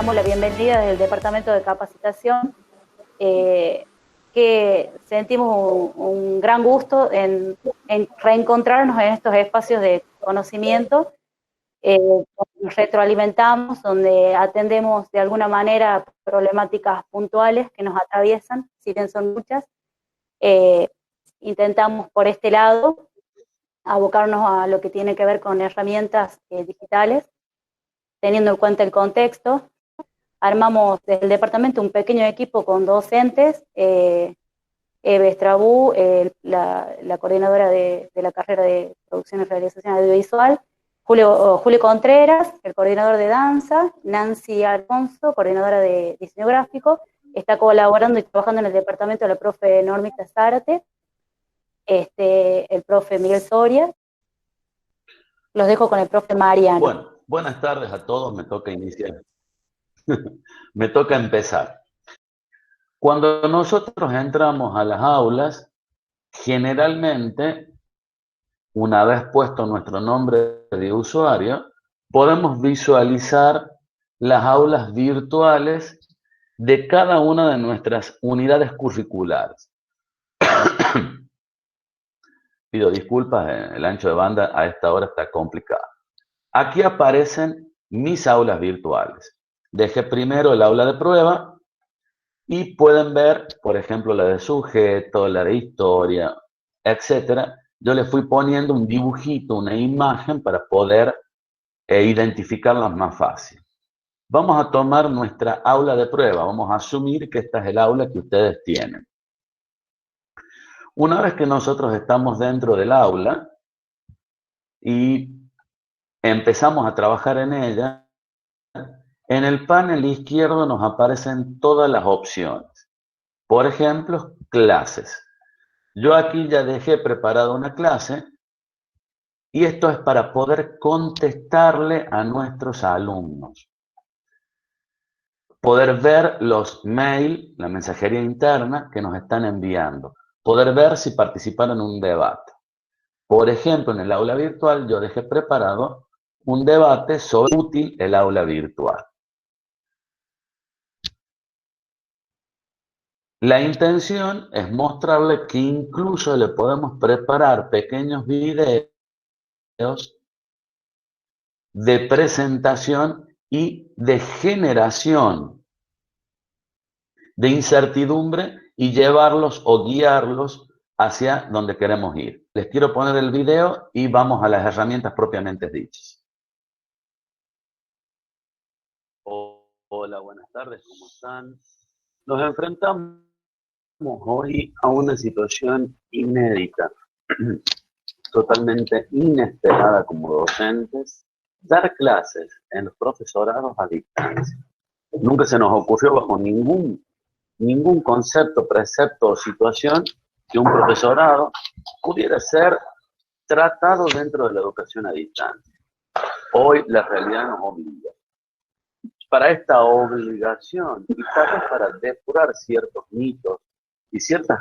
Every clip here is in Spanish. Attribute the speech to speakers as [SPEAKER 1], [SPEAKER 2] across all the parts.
[SPEAKER 1] damos la bienvenida desde el Departamento de Capacitación, que sentimos un gran gusto en reencontrarnos en estos espacios de conocimiento, donde nos retroalimentamos, donde atendemos de alguna manera problemáticas puntuales que nos atraviesan, si bien son muchas. Intentamos por este lado abocarnos a lo que tiene que ver con herramientas digitales, teniendo en cuenta el contexto. Armamos desde el departamento un pequeño equipo con docentes, Eve Estrabú, la coordinadora de la carrera de Producción y Realización Audiovisual, Julio Contreras, el coordinador de danza, Nancy Alfonso, coordinadora de diseño gráfico, está colaborando y trabajando en el departamento la profe Normita Zárate, el profe Miguel Soria. Los dejo con el profe Mariano.
[SPEAKER 2] Bueno, buenas tardes a todos, me toca iniciar. Me toca empezar. Cuando nosotros entramos a las aulas, generalmente, una vez puesto nuestro nombre de usuario, podemos visualizar las aulas virtuales de cada una de nuestras unidades curriculares. Pido disculpas, el ancho de banda a esta hora está complicado. Aquí aparecen mis aulas virtuales. Dejé primero el aula de prueba y pueden ver, por ejemplo, la de sujeto, la de historia, etc. Yo le fui poniendo un dibujito, una imagen para poder identificarlas más fácil. Vamos a tomar nuestra aula de prueba. Vamos a asumir que esta es el aula que ustedes tienen. Una vez que nosotros estamos dentro del aula y empezamos a trabajar en ella, en el panel izquierdo nos aparecen todas las opciones. Por ejemplo, clases. Yo aquí ya dejé preparada una clase y esto es para poder contestarle a nuestros alumnos. Poder ver los mails, la mensajería interna que nos están enviando. Poder ver si participaron en un debate. Por ejemplo, en el aula virtual yo dejé preparado un debate sobre útil el aula virtual. La intención es mostrarle que incluso le podemos preparar pequeños videos de presentación y de generación de incertidumbre y llevarlos o guiarlos hacia donde queremos ir. Les quiero poner el video y vamos a las herramientas propiamente dichas. Hola, buenas tardes, ¿cómo están? Nos enfrentamos hoy a una situación inédita, totalmente inesperada como docentes, dar clases en los profesorados a distancia. Nunca se nos ocurrió bajo ningún concepto, precepto o situación que un profesorado pudiera ser tratado dentro de la educación a distancia. Hoy la realidad nos obliga. Para esta obligación y para depurar ciertos mitos y ciertas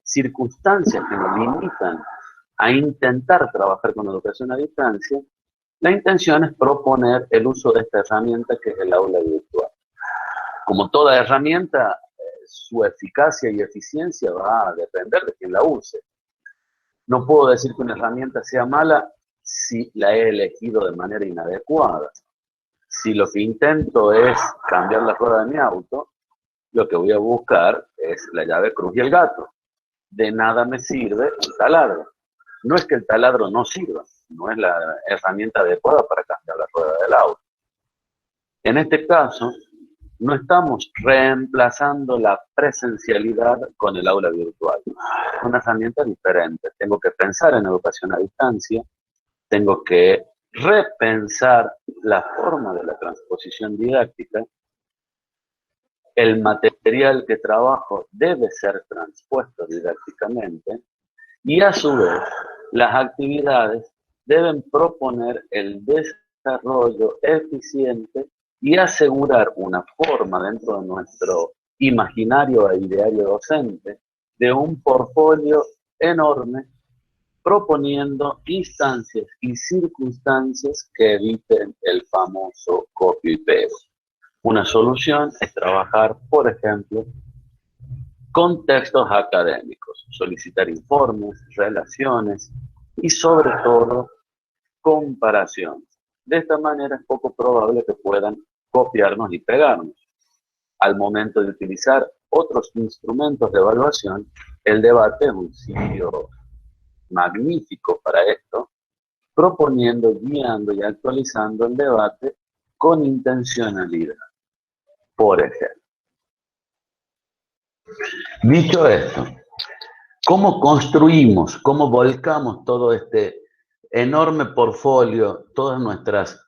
[SPEAKER 2] circunstancias que nos limitan a intentar trabajar con educación a distancia, la intención es proponer el uso de esta herramienta que es el aula virtual. Como toda herramienta, su eficacia y eficiencia va a depender de quien la use. No puedo decir que una herramienta sea mala si la he elegido de manera inadecuada. Si lo que intento es cambiar la rueda de mi auto, lo que voy a buscar es la llave cruz y el gato. De nada me sirve el taladro. No es que el taladro no sirva, no es la herramienta adecuada para cambiar la rueda del auto. En este caso, no estamos reemplazando la presencialidad con el aula virtual. Es una herramienta diferente. Tengo que pensar en educación a distancia, tengo que repensar la forma de la transposición didáctica. El material que trabajo debe ser transpuesto didácticamente y a su vez las actividades deben proponer el desarrollo eficiente y asegurar una forma dentro de nuestro imaginario e ideario docente de un portfolio enorme proponiendo instancias y circunstancias que eviten el famoso copio y pego. Una solución es trabajar, por ejemplo, con textos académicos, solicitar informes, relaciones y sobre todo comparaciones. De esta manera es poco probable que puedan copiarnos y pegarnos. Al momento de utilizar otros instrumentos de evaluación, el debate es un sitio magnífico para esto, proponiendo, guiando y actualizando el debate con intencionalidad. Por ejemplo, dicho esto, ¿cómo construimos, cómo volcamos todo este enorme portfolio, todas nuestras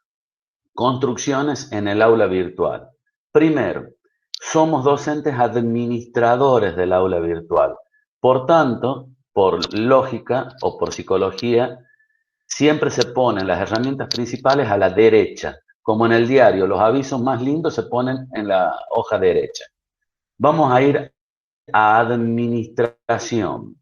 [SPEAKER 2] construcciones en el aula virtual? Primero, somos docentes administradores del aula virtual. Por tanto, por lógica o por psicología, siempre se ponen las herramientas principales a la derecha. Como en el diario, los avisos más lindos se ponen en la hoja derecha. Vamos a ir a administración.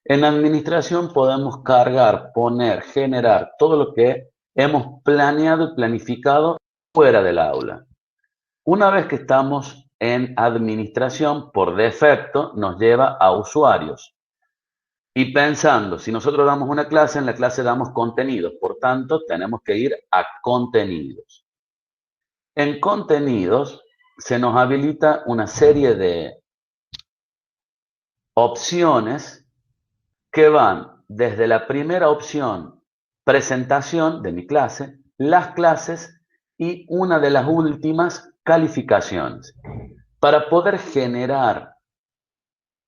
[SPEAKER 2] En administración podemos cargar, poner, generar todo lo que hemos planeado y planificado fuera del aula. Una vez que estamos en administración, por defecto nos lleva a usuarios. Y pensando, si nosotros damos una clase, en la clase damos contenidos, por tanto tenemos que ir a contenidos. En contenidos se nos habilita una serie de opciones que van desde la primera opción, presentación de mi clase, las clases y una de las últimas, calificaciones. Para poder generar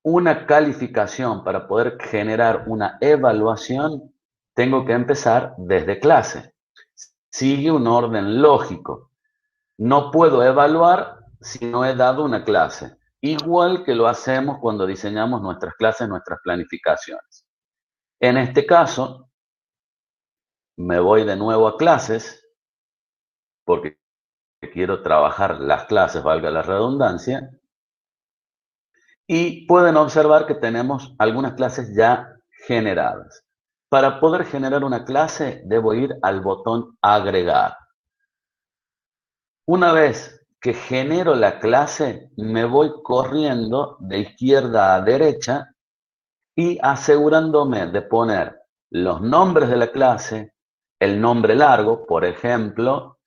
[SPEAKER 2] una calificación, para poder generar una evaluación, tengo que empezar desde clase. Sigue un orden lógico. No puedo evaluar si no he dado una clase. Igual que lo hacemos cuando diseñamos nuestras clases, nuestras planificaciones. En este caso, me voy de nuevo a clases, porque quiero trabajar las clases, valga la redundancia, y pueden observar que tenemos algunas clases ya generadas. Para poder generar una clase, debo ir al botón agregar. Una vez que genero la clase, me voy corriendo de izquierda a derecha y asegurándome de poner los nombres de la clase, el nombre largo, por ejemplo,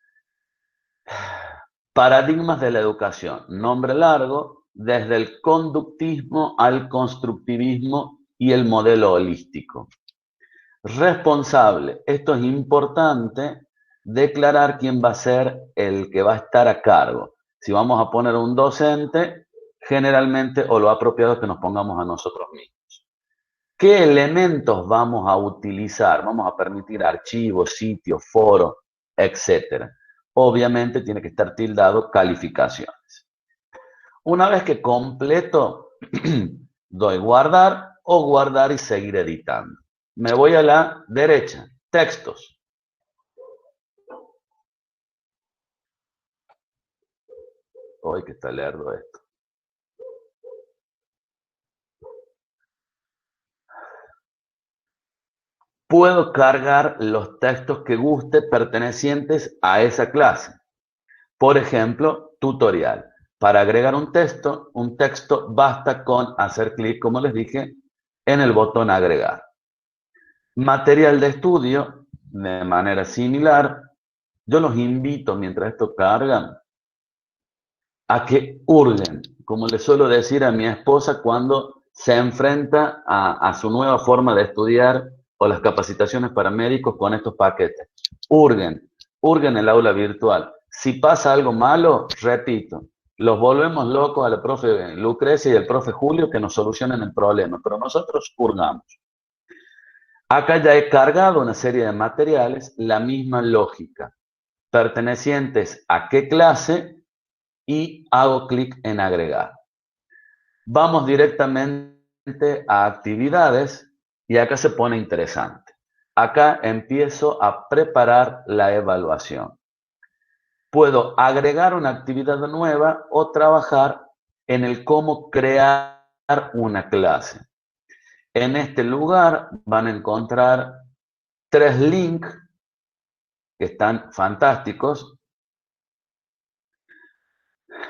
[SPEAKER 2] paradigmas de la educación, nombre largo, desde el conductismo al constructivismo y el modelo holístico. Responsable, esto es importante, declarar quién va a ser el que va a estar a cargo. Si vamos a poner un docente, generalmente, o lo apropiado es que nos pongamos a nosotros mismos. ¿Qué elementos vamos a utilizar? Vamos a permitir archivos, sitios, foros, etcétera. Obviamente tiene que estar tildado calificaciones. Una vez que completo, doy guardar o guardar y seguir editando. Me voy a la derecha, textos. Uy, que está lerdo esto. Puedo cargar los textos que guste pertenecientes a esa clase. Por ejemplo, tutorial. Para agregar un texto basta con hacer clic, como les dije, en el botón agregar. Material de estudio, de manera similar, yo los invito, mientras esto carga, a que hurguen, como le suelo decir a mi esposa cuando se enfrenta a su nueva forma de estudiar o las capacitaciones para médicos con estos paquetes. Hurguen el aula virtual. Si pasa algo malo, repito, los volvemos locos a la profe Lucrecia y al profe Julio que nos solucionen el problema, pero nosotros hurgamos. Acá ya he cargado una serie de materiales, la misma lógica, pertenecientes a qué clase, y hago clic en agregar. Vamos directamente a actividades y acá se pone interesante. Acá empiezo a preparar la evaluación. Puedo agregar una actividad nueva o trabajar en el cómo crear una clase. En este lugar van a encontrar 3 links que están fantásticos.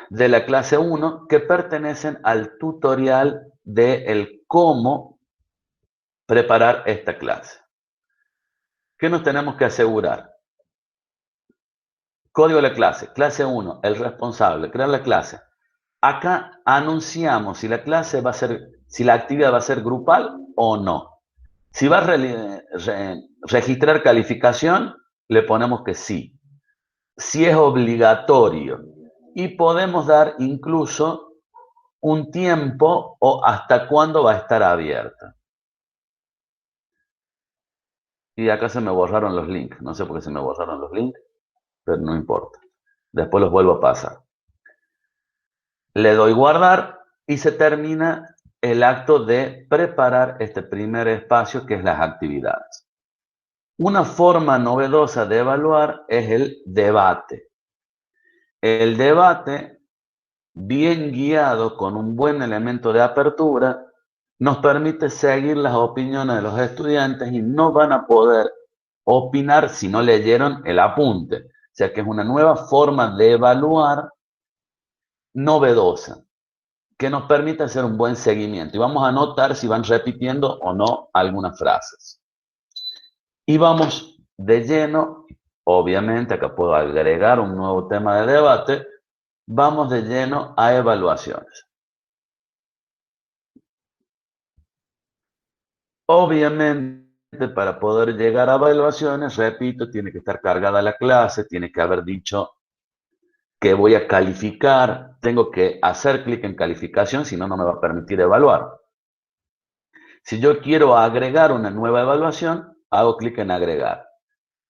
[SPEAKER 2] de la clase 1 que pertenecen al tutorial de el cómo preparar esta clase. ¿Qué nos tenemos que asegurar? Código de la clase 1, el responsable, crear la clase. Acá anunciamos si la clase va a ser, si la actividad va a ser grupal o no. Si va a registrar calificación, le ponemos que sí. Si es obligatorio. Y podemos dar incluso un tiempo o hasta cuándo va a estar abierta. Y acá se me borraron los links. No sé por qué se me borraron los links, pero no importa. Después los vuelvo a pasar. Le doy guardar y se termina el acto de preparar este primer espacio que es las actividades. Una forma novedosa de evaluar es el debate. El debate, bien guiado con un buen elemento de apertura, nos permite seguir las opiniones de los estudiantes y no van a poder opinar si no leyeron el apunte. O sea que es una nueva forma de evaluar novedosa, que nos permite hacer un buen seguimiento. Y vamos a notar si van repitiendo o no algunas frases. Y vamos de lleno, obviamente acá puedo agregar un nuevo tema de debate, vamos de lleno a evaluaciones. Obviamente, para poder llegar a evaluaciones, repito, tiene que estar cargada la clase, tiene que haber dicho que voy a calificar, tengo que hacer clic en calificación, si no, no me va a permitir evaluar. Si yo quiero agregar una nueva evaluación, hago clic en agregar.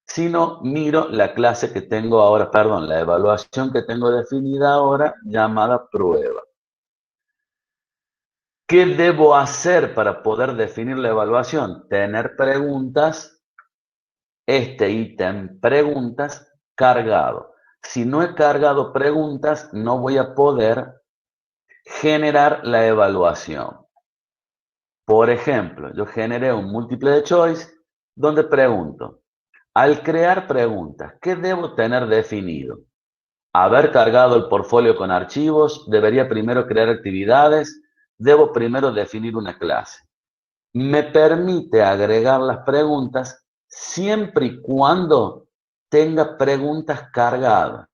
[SPEAKER 2] Si no, miro la clase que tengo ahora, perdón, la evaluación que tengo definida ahora, llamada prueba. ¿Qué debo hacer para poder definir la evaluación? Tener preguntas, este ítem preguntas cargado. Si no he cargado preguntas, no voy a poder generar la evaluación. Por ejemplo, yo generé un múltiple de choice donde pregunto, al crear preguntas, ¿qué debo tener definido? Haber cargado el portfolio con archivos, debería primero crear actividades, debo primero definir una clase. Me permite agregar las preguntas siempre y cuando tenga preguntas cargadas.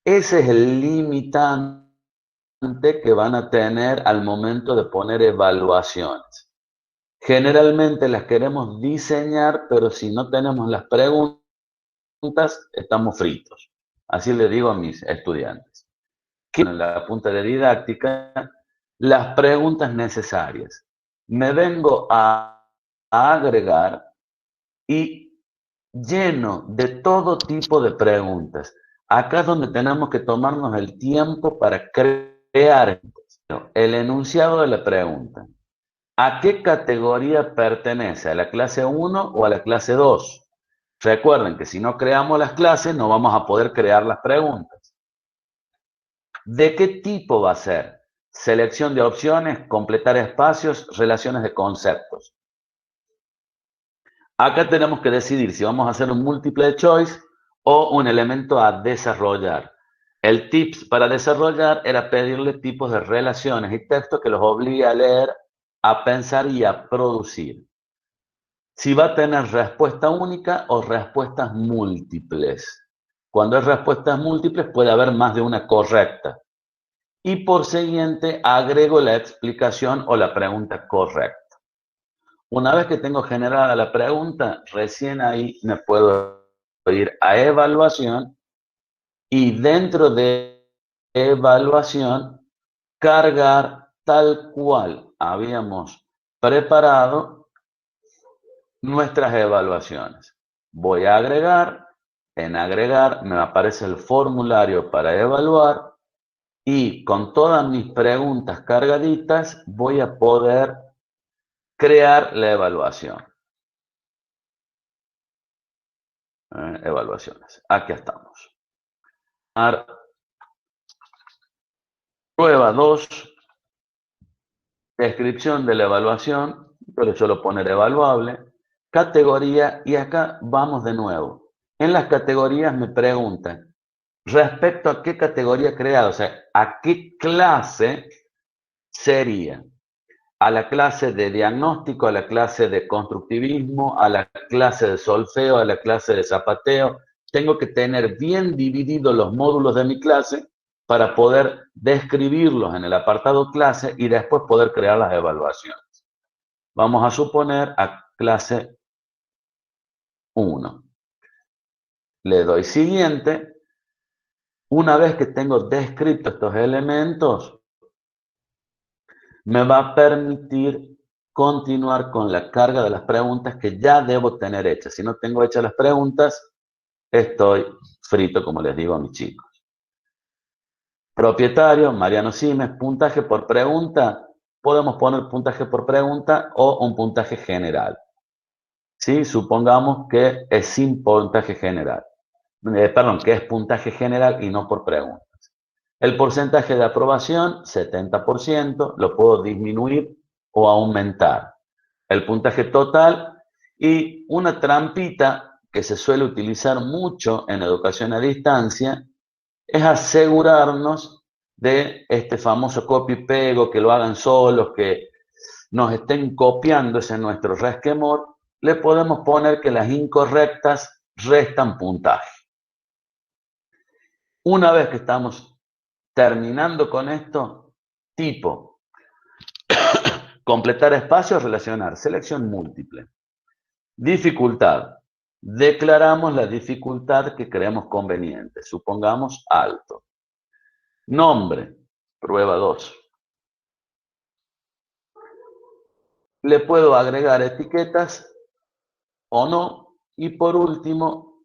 [SPEAKER 2] Ese es el limitante que van a tener al momento de poner evaluaciones. Generalmente las queremos diseñar, pero si no tenemos las preguntas, estamos fritos. Así le digo a mis estudiantes. En la punta de didáctica, las preguntas necesarias. Me vengo a agregar y lleno de todo tipo de preguntas. Acá es donde tenemos que tomarnos el tiempo para crear el enunciado de la pregunta. ¿A qué categoría pertenece? ¿A la clase 1 o a la clase 2? Recuerden que si no creamos las clases, no vamos a poder crear las preguntas. ¿De qué tipo va a ser? Selección de opciones, completar espacios, relaciones de conceptos. Acá tenemos que decidir si vamos a hacer un múltiple de choice o un elemento a desarrollar. El tips para desarrollar era pedirle tipos de relaciones y textos que los obligue a leer, a pensar y a producir. Si va a tener respuesta única o respuestas múltiples. Cuando es respuestas múltiples puede haber más de una correcta. Y por siguiente agrego la explicación o la pregunta correcta. Una vez que tengo generada la pregunta, recién ahí me puedo ir a evaluación y dentro de evaluación cargar tal cual habíamos preparado nuestras evaluaciones. Voy a agregar, en agregar me aparece el formulario para evaluar y con todas mis preguntas cargaditas voy a poder crear la evaluación. Evaluaciones. Aquí estamos. Prueba 2. Descripción de la evaluación. Yo le suelo poner evaluable. Categoría. Y acá vamos de nuevo. En las categorías me preguntan respecto a qué categoría creada, o sea, a qué clase sería. A la clase de diagnóstico, a la clase de constructivismo, a la clase de solfeo, a la clase de zapateo. Tengo que tener bien divididos los módulos de mi clase para poder describirlos en el apartado clase y después poder crear las evaluaciones. Vamos a suponer a clase 1. Le doy siguiente. Una vez que tengo descrito estos elementos, me va a permitir continuar con la carga de las preguntas que ya debo tener hechas. Si no tengo hechas las preguntas, estoy frito, como les digo a mis chicos. Propietario, Mariano Simes, puntaje por pregunta. Podemos poner puntaje por pregunta o un puntaje general. ¿Sí? Supongamos que es sin puntaje general. Perdón, que es puntaje general y no por preguntas. El porcentaje de aprobación, 70%, lo puedo disminuir o aumentar. El puntaje total y una trampita que se suele utilizar mucho en educación a distancia es asegurarnos de este famoso copy-pego, que lo hagan solos, que nos estén copiando ese nuestro resquemor. Le podemos poner que las incorrectas restan puntaje. Una vez que estamos terminando con esto, tipo, completar espacios, relacionar, selección múltiple. Dificultad. Declaramos la dificultad que creemos conveniente. Supongamos alto. Nombre. Prueba 2. Le puedo agregar etiquetas o no. Y por último,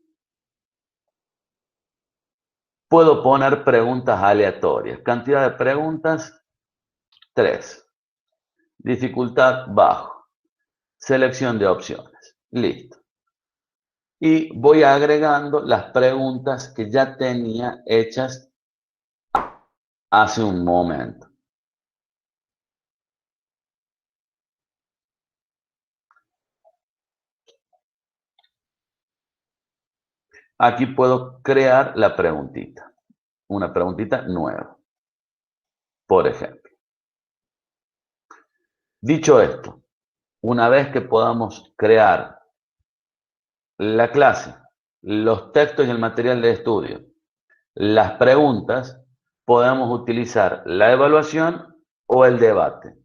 [SPEAKER 2] puedo poner preguntas aleatorias. Cantidad de preguntas, 3. Dificultad bajo. Selección de opciones. Listo. Y voy agregando las preguntas que ya tenía hechas hace un momento. Aquí puedo crear la preguntita, una preguntita nueva, por ejemplo. Dicho esto, una vez que podamos crear la clase, los textos y el material de estudio, las preguntas, podemos utilizar la evaluación o el debate.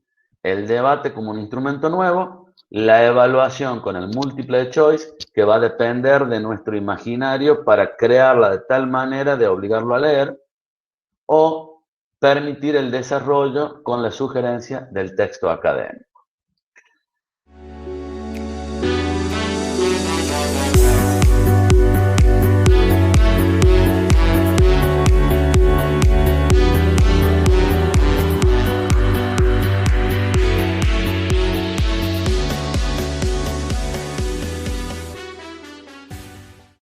[SPEAKER 2] El debate como un instrumento nuevo, la evaluación con el multiple choice, que va a depender de nuestro imaginario para crearla de tal manera de obligarlo a leer, o permitir el desarrollo con la sugerencia del texto académico.